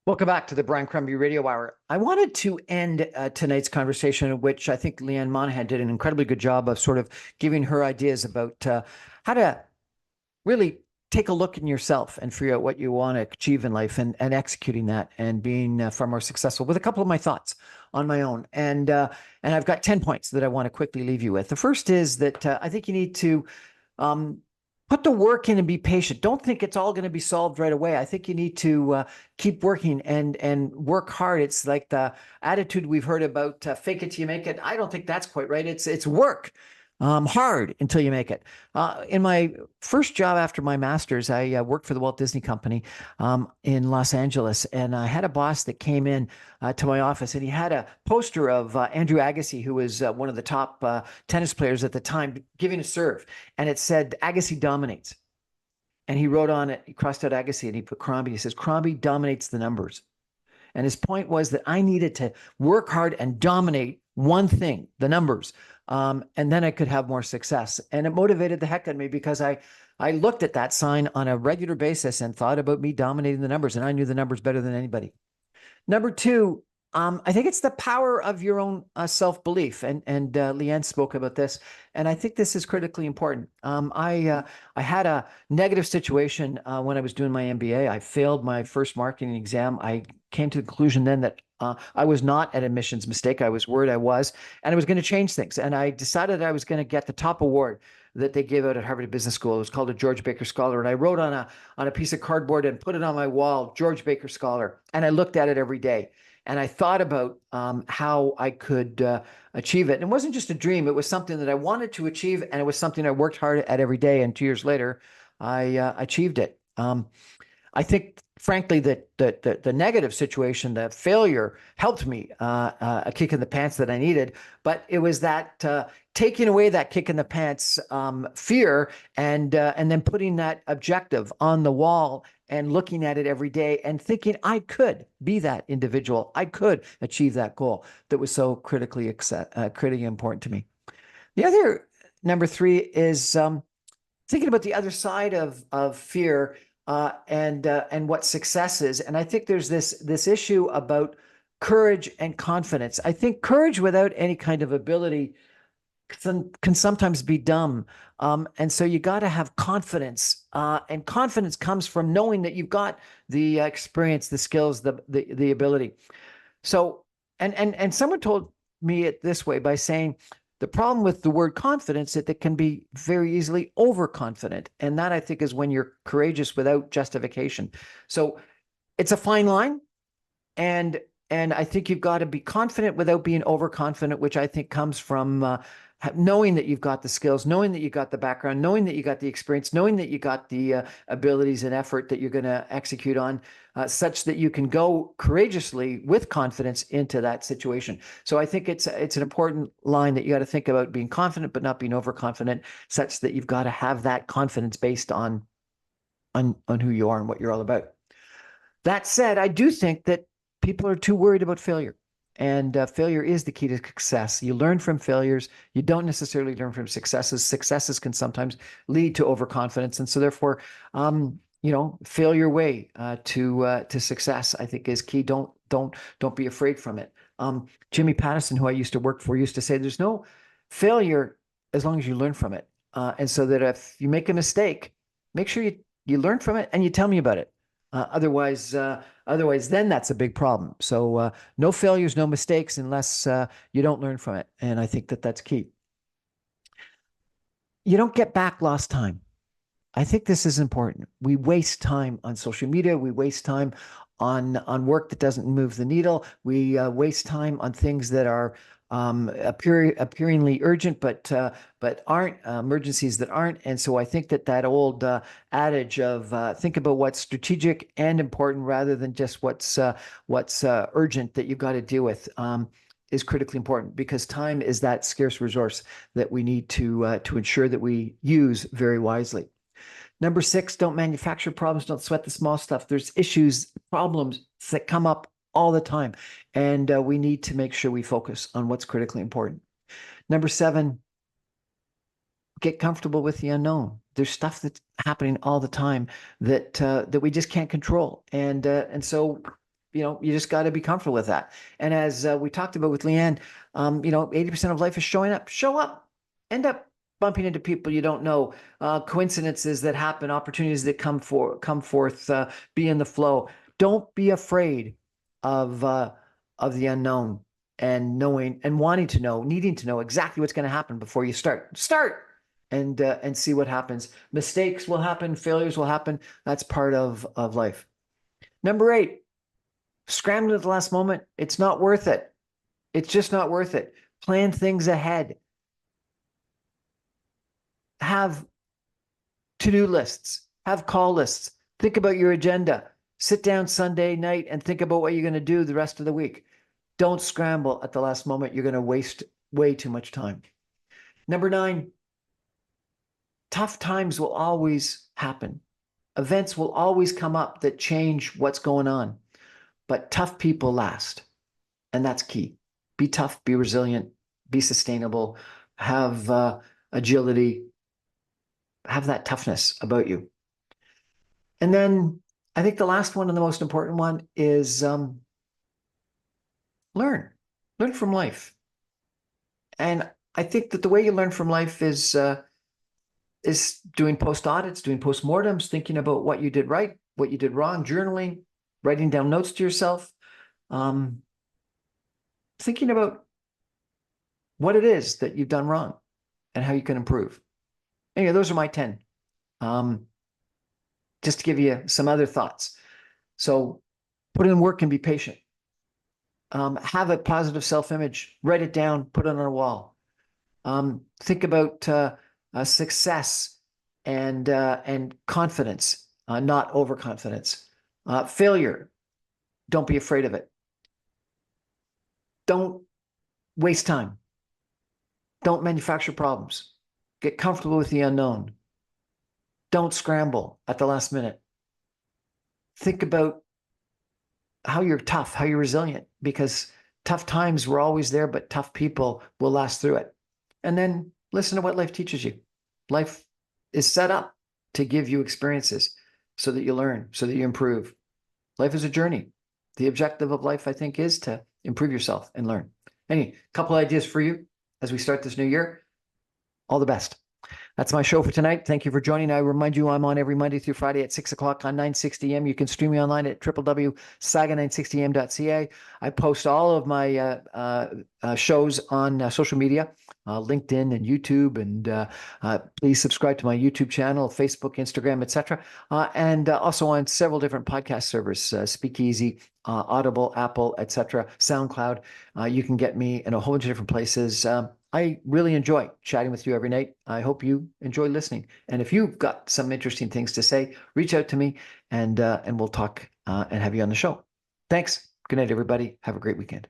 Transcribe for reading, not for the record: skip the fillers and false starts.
Welcome back to the Brian Crumby Radio Hour. I wanted to end tonight's conversation, which I think Leanne Monahan did an incredibly good job of sort of giving her ideas about how to really take a look in yourself and figure out what you want to achieve in life and executing that and being far more successful with a couple of my thoughts on my own. And I've got 10 points that I want to quickly leave you with. The first is that I think you need to put the work in and be patient. Don't think it's all going to be solved right away. I think you need to keep working and work hard. It's like the attitude we've heard about fake it till you make it. I don't think that's quite right. It's work hard until you make it. In my first job after my master's, I worked for the Walt Disney Company in Los Angeles, and I had a boss that came in to my office, and he had a poster of Andrew Agassi, who was one of the top tennis players at the time, giving a serve, and it said Agassi dominates. And he wrote on it, he crossed out Agassi, and he put Crombie. He says Crombie dominates the numbers. And his point was that I needed to work hard and dominate one thing, the numbers. And then I could have more success. And it motivated the heck out of me because I looked at that sign on a regular basis and thought about me dominating the numbers. And I knew the numbers better than anybody. Number two, I think it's the power of your own self-belief. And Leanne spoke about this. And I think this is critically important. I had a negative situation when I was doing my MBA. I failed my first marketing exam. I came to the conclusion then that I was not an admissions mistake. I was worried I was, and I was going to change things. And I decided I was going to get the top award that they gave out at Harvard Business School. It was called a George Baker Scholar. And I wrote on a piece of cardboard and put it on my wall, George Baker Scholar. And I looked at it every day. And I thought about how I could achieve it. And it wasn't just a dream. It was something that I wanted to achieve. And it was something I worked hard at every day. And 2 years later, I achieved it. I think, frankly, that the negative situation, the failure, helped me a kick in the pants that I needed. But it was that taking away that kick in the pants fear and then putting that objective on the wall and looking at it every day and thinking I could be that individual. I could achieve that goal that was so critically important to me. The other number three is thinking about the other side of fear and what success is. And I think there's this issue about courage and confidence. I think courage without any kind of ability can sometimes be dumb. And so you got to have confidence. And confidence comes from knowing that you've got the experience, the skills, the ability. So, and someone told me it this way by saying, the problem with the word confidence is that it can be very easily overconfident. And that, I think, is when you're courageous without justification. So it's a fine line. And I think you've got to be confident without being overconfident, which I think comes from knowing that you've got the skills, knowing that you got the background, knowing that you got the experience, knowing that you got the abilities and effort that you're going to execute on, such that you can go courageously with confidence into that situation. So I think it's an important line that you got to think about being confident, but not being overconfident, such that you've got to have that confidence based on who you are and what you're all about. That said, I do think that people are too worried about failure. And failure is the key to success. You learn from failures. You don't necessarily learn from successes. Successes can sometimes lead to overconfidence. And so therefore, fail your way to success, I think, is key. Don't be afraid from it. Jimmy Pattison, who I used to work for, used to say, there's no failure as long as you learn from it. And so that if you make a mistake, make sure you learn from it and you tell me about it. Otherwise, then that's a big problem. So no failures, no mistakes, unless you don't learn from it. And I think that that's key. You don't get back lost time. I think this is important. We waste time on social media. We waste time on work that doesn't move the needle. We waste time on things that are appearingly urgent, but aren't, emergencies that aren't. And so I think that old adage of think about what's strategic and important rather than just what's urgent that you've got to deal with is critically important, because time is that scarce resource that we need to ensure that we use very wisely. Number 6, don't manufacture problems. Don't sweat the small stuff. There's issues, problems that come up all the time. And we need to make sure we focus on what's critically important. Number 7, get comfortable with the unknown. There's stuff that's happening all the time that we just can't control. And so, you just got to be comfortable with that. And as we talked about with Leanne, 80% of life is showing up. Show up. End up bumping into people you don't know, coincidences that happen, opportunities that come forth. Be in the flow. Don't be afraid of the unknown, and knowing and wanting to know, needing to know exactly what's going to happen before you start. And see what happens. Mistakes will happen. Failures will happen. That's part of life. Number 8, scrambling at the last moment. It's not worth it. It's just not worth it. Plan things ahead. Have to-do lists. Have call lists. Think about your agenda. Sit down Sunday night and think about what you're going to do the rest of the week. Don't scramble at the last moment. You're going to waste way too much time. Number 9, tough times will always happen. Events will always come up that change what's going on. But tough people last. And that's key. Be tough, be resilient, be sustainable, have agility, have that toughness about you. And then I think the last one and the most important one is learn from life. And I think that the way you learn from life is doing post audits, doing postmortems, thinking about what you did right, what you did wrong, journaling, writing down notes to yourself, thinking about what it is that you've done wrong and how you can improve. Anyway, those are my 10. Just to give you some other thoughts. So put in work and be patient. Have a positive self-image. Write it down, put it on a wall. Think about success and confidence, not overconfidence. Failure, don't be afraid of it. Don't waste time. Don't manufacture problems. Get comfortable with the unknown. Don't scramble at the last minute. Think about how you're tough, how you're resilient, because tough times were always there, but tough people will last through it. And then listen to what life teaches you. Life is set up to give you experiences so that you learn, so that you improve. Life is a journey. The objective of life, I think, is to improve yourself and learn. A couple ideas for you as we start this new year. All the best. That's my show for tonight. Thank you for joining. I remind you, I'm on every Monday through Friday at 6 o'clock on 960M. You can stream me online at www.saga960m.ca. I post all of my shows on social media, LinkedIn and YouTube, and please subscribe to my YouTube channel, Facebook, Instagram, etc. And also on several different podcast servers, Speakeasy, Audible, Apple, etc., SoundCloud. You can get me in a whole bunch of different places. I really enjoy chatting with you every night. I hope you enjoy listening. And if you've got some interesting things to say, reach out to me and we'll talk and have you on the show. Thanks. Good night, everybody. Have a great weekend.